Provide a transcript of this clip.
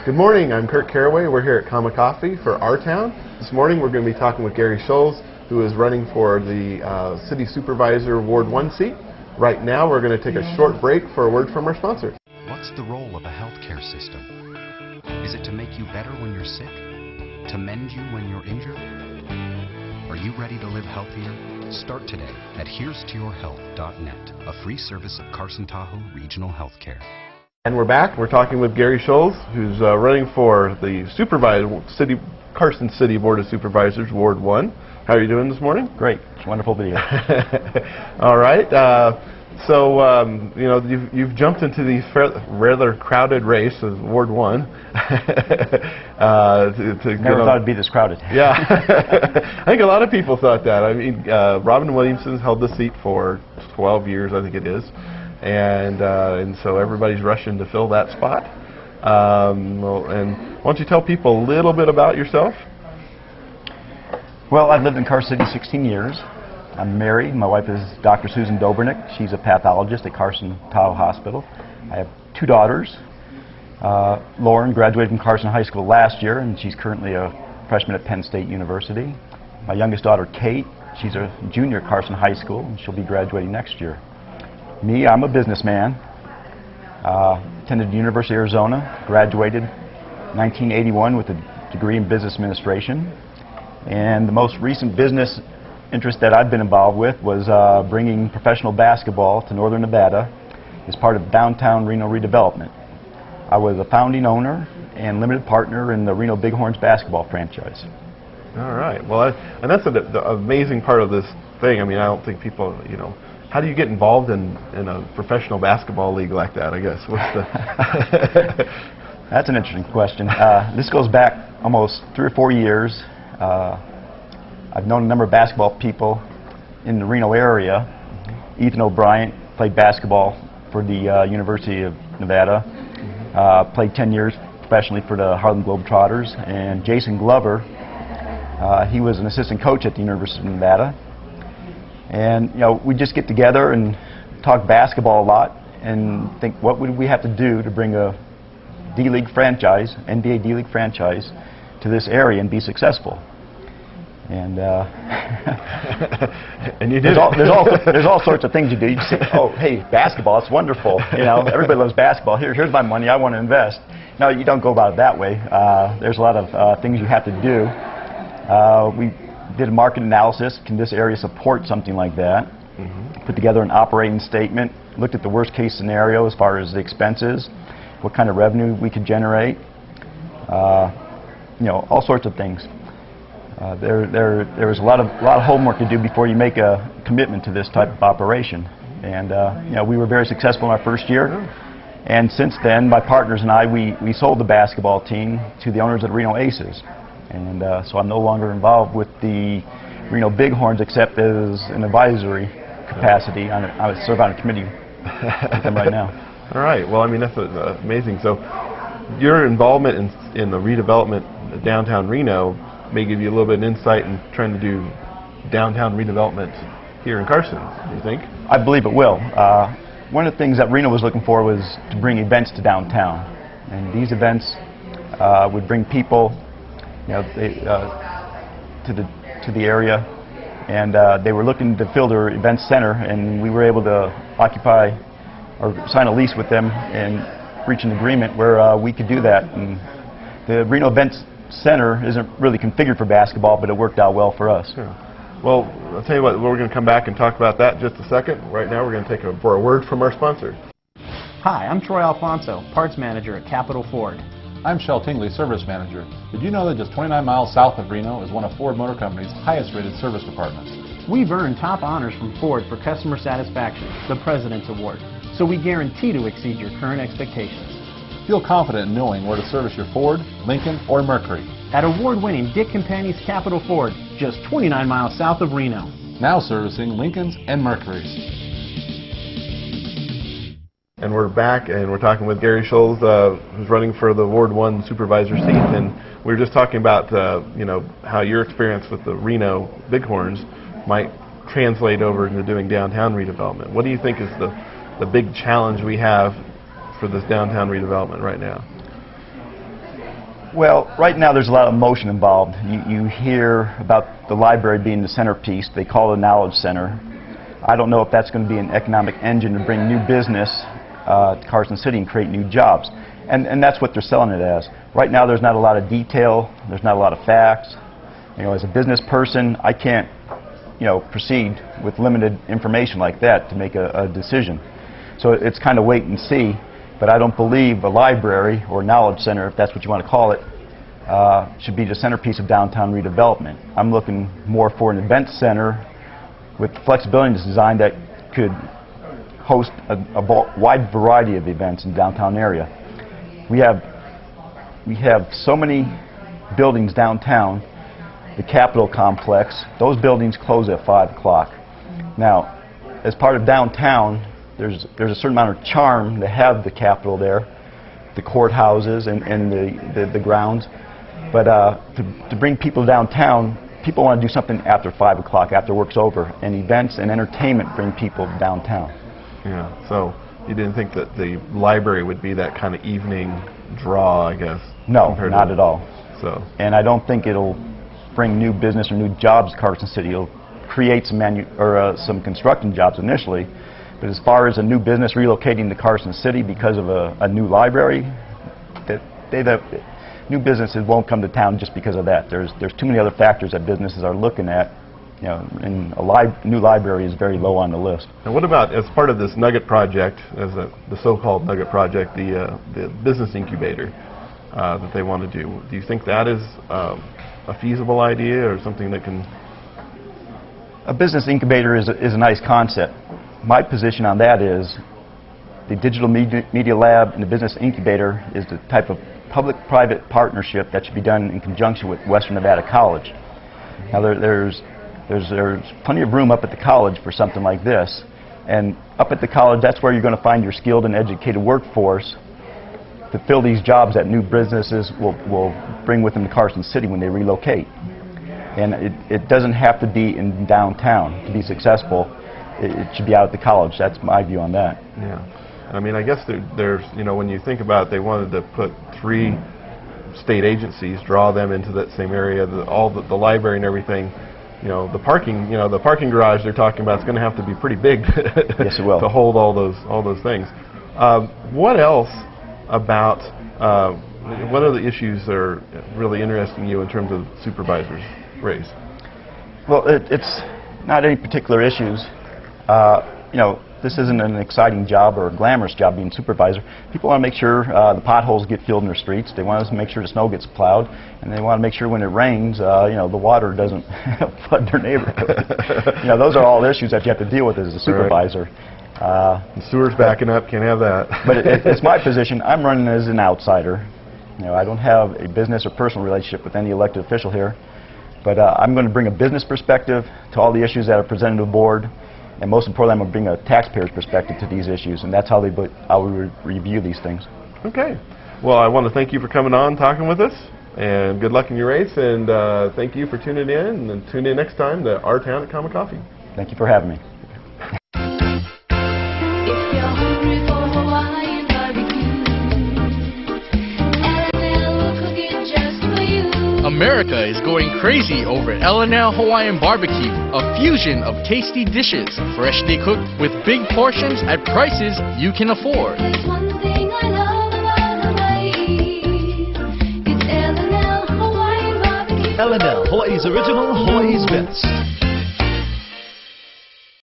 Good morning, I'm Kurt Caraway. We're here at Comma Coffee for our town. This morning we're going to be talking with Gary Schulz, who is running for the City Supervisor Ward 1 seat. Right now we're going to take a short break for a word from our sponsor. What's the role of a healthcare system? Is it to make you better when you're sick? To mend you when you're injured? Are you ready to live healthier? Start today at herestoyourhealth.net, a free service of Carson Tahoe Regional Healthcare. And we're back. We're talking with Gary Schulz, who's running for the Carson City Board of Supervisors, Ward 1. How are you doing this morning? Great. It's wonderful to be here. All right. You know, you've jumped into the rather crowded race of Ward 1. Never thought it'd be this crowded. Yeah. I think a lot of people thought that. I mean, Robin Williamson's held the seat for 12 years, I think it is. And so everybody's rushing to fill that spot. And why don't you tell people a little bit about yourself? Well, I've lived in Carson City 16 years. I'm married. My wife is Dr. Susan Dobrnick. She's a pathologist at Carson Tahoe Hospital. I have two daughters. Lauren graduated from Carson High School last year, and she's currently a freshman at Penn State University. My youngest daughter, Kate, she's a junior at Carson High School, and she'll be graduating next year. Me, I'm a businessman. Attended the University of Arizona, graduated 1981 with a degree in business administration. And the most recent business interest that I've been involved with was bringing professional basketball to northern Nevada as part of downtown Reno redevelopment. I was a founding owner and limited partner in the Reno Bighorns basketball franchise. All right. Well, and that's the amazing part of this thing. I mean, I don't think people, you know, how do you get involved in a professional basketball league like that, I guess? What's the That's an interesting question. This goes back almost 3 or 4 years. I've known a number of basketball people in the Reno area. Ethan O'Brien played basketball for the University of Nevada. Played 10 years professionally for the Harlem Globetrotters. And Jason Glover, he was an assistant coach at the University of Nevada. And you know, we just get together and talk basketball a lot and think, what would we have to do to bring a D-League franchise, NBA D-League franchise, to this area and be successful? And and you did. There's all sorts of things you do. You say, oh, hey, basketball, it's wonderful. You know, everybody loves basketball. Here's my money. I want to invest. No, you don't go about it that way. There's a lot of things you have to do. We did a market analysis. Can this area support something like that? Put together an operating statement. Looked at the worst case scenario as far as the expenses, what kind of revenue we could generate. You know, all sorts of things. There was a lot of homework to do before you make a commitment to this type of operation. And you know, we were very successful in our first year. And since then, my partners and I, we sold the basketball team to the owners of the Reno Aces. And so I'm no longer involved with the Reno Bighorns except as an advisory capacity. I serve on a committee with them right now. All right. Well, I mean, that's amazing. So your involvement in the redevelopment of downtown Reno may give you a little bit of insight in trying to do downtown redevelopment here in Carson, do you think? I believe it will. One of the things that Reno was looking for was to bring events to downtown. And these events would bring people, you know, to the area, and they were looking to fill their event center, and we were able to occupy or sign a lease with them and reach an agreement where we could do that. And the Reno Events Center isn't really configured for basketball, but it worked out well for us. Yeah. Well, I'll tell you what, we're going to come back and talk about that in just a second. Right now we're going to take for a word from our sponsor. Hi, I'm Troy Alfonso, Parts Manager at Capital Ford. I'm Shel Tingley, Service Manager. Did you know that just 29 miles south of Reno is one of Ford Motor Company's highest rated service departments? We've earned top honors from Ford for customer satisfaction, the President's Award, so we guarantee to exceed your current expectations. Feel confident in knowing where to service your Ford, Lincoln, or Mercury. At award-winning Dick Company's Capital Ford, just 29 miles south of Reno. Now servicing Lincolns and Mercurys. And we're back, and we're talking with Gary Schulz, who's running for the Ward 1 supervisor seat. And we were just talking about, you know, how your experience with the Reno Bighorns might translate over into doing downtown redevelopment. What do you think is the big challenge we have for this downtown redevelopment right now? Well, right now there's a lot of emotion involved. You hear about the library being the centerpiece. They call it a knowledge center. I don't know if that's going to be an economic engine to bring new business to Carson City and create new jobs. And that's what they're selling it as. Right now there's not a lot of detail. There's not a lot of facts. You know, as a business person, I can't, proceed with limited information like that to make a decision. So it's kind of wait and see. But I don't believe a library or knowledge center, if that's what you want to call it, should be the centerpiece of downtown redevelopment. I'm looking more for an event center with flexibility in design that could host a wide variety of events in the downtown area. We have so many buildings downtown. The Capitol complex, those buildings close at 5 o'clock. Now, as part of downtown, there's a certain amount of charm to have the Capitol there, the courthouses and the grounds. But to bring people downtown, people want to do something after 5 o'clock, after work's over, and events and entertainment bring people downtown. Yeah, so you didn't think that the library would be that kind of evening draw, I guess? No, not at all. So. And I don't think it'll bring new business or new jobs to Carson City. It'll create some construction jobs initially, but as far as a new business relocating to Carson City because of a new library, new businesses won't come to town just because of that. There's too many other factors that businesses are looking at, and a new library is very low on the list. And what about, as part of this Nugget project, the so-called Nugget project, the business incubator that they want to do? Do you think that is a feasible idea or something that can... A business incubator is a nice concept. My position on that is the digital media lab and the business incubator is the type of public-private partnership that should be done in conjunction with Western Nevada College. Now there's plenty of room up at the college for something like this, and up at the college that's where you're going to find your skilled and educated workforce to fill these jobs that new businesses will bring with them to Carson City when they relocate. And it doesn't have to be in downtown to be successful. It should be out at the college. That's my view on that. Yeah. I mean, I guess there's, when you think about it, they wanted to put 3 state agencies, draw them into that same area, the library and everything. The parking garage they're talking about is going to have to be pretty big yes, it will. to hold all those things. What else about what other issues are really interesting you in terms of supervisors' race? Well, it's not any particular issues. This isn't an exciting job or a glamorous job being supervisor. People want to make sure the potholes get filled in their streets. They want to make sure the snow gets plowed, and they want to make sure when it rains, the water doesn't flood their neighborhood. Those are all issues that you have to deal with as a supervisor. The sewer's backing up, can't have that. But it's my position. I'm running as an outsider. I don't have a business or personal relationship with any elected official here. But I'm going to bring a business perspective to all the issues that are presented to the board. And most importantly, I'm going to bring a taxpayer's perspective to these issues. And that's how I will review these things. Okay. Well, I want to thank you for coming on, talking with us. And good luck in your race. And thank you for tuning in. And tune in next time to Our Town at Common Coffee. Thank you for having me. America is going crazy over L&L Hawaiian Barbecue, a fusion of tasty dishes, freshly cooked with big portions at prices you can afford. There's one thing I love about Hawaii, it's L&L Hawaiian Barbecue. L&L, Hawaii's original, Hawaii's best.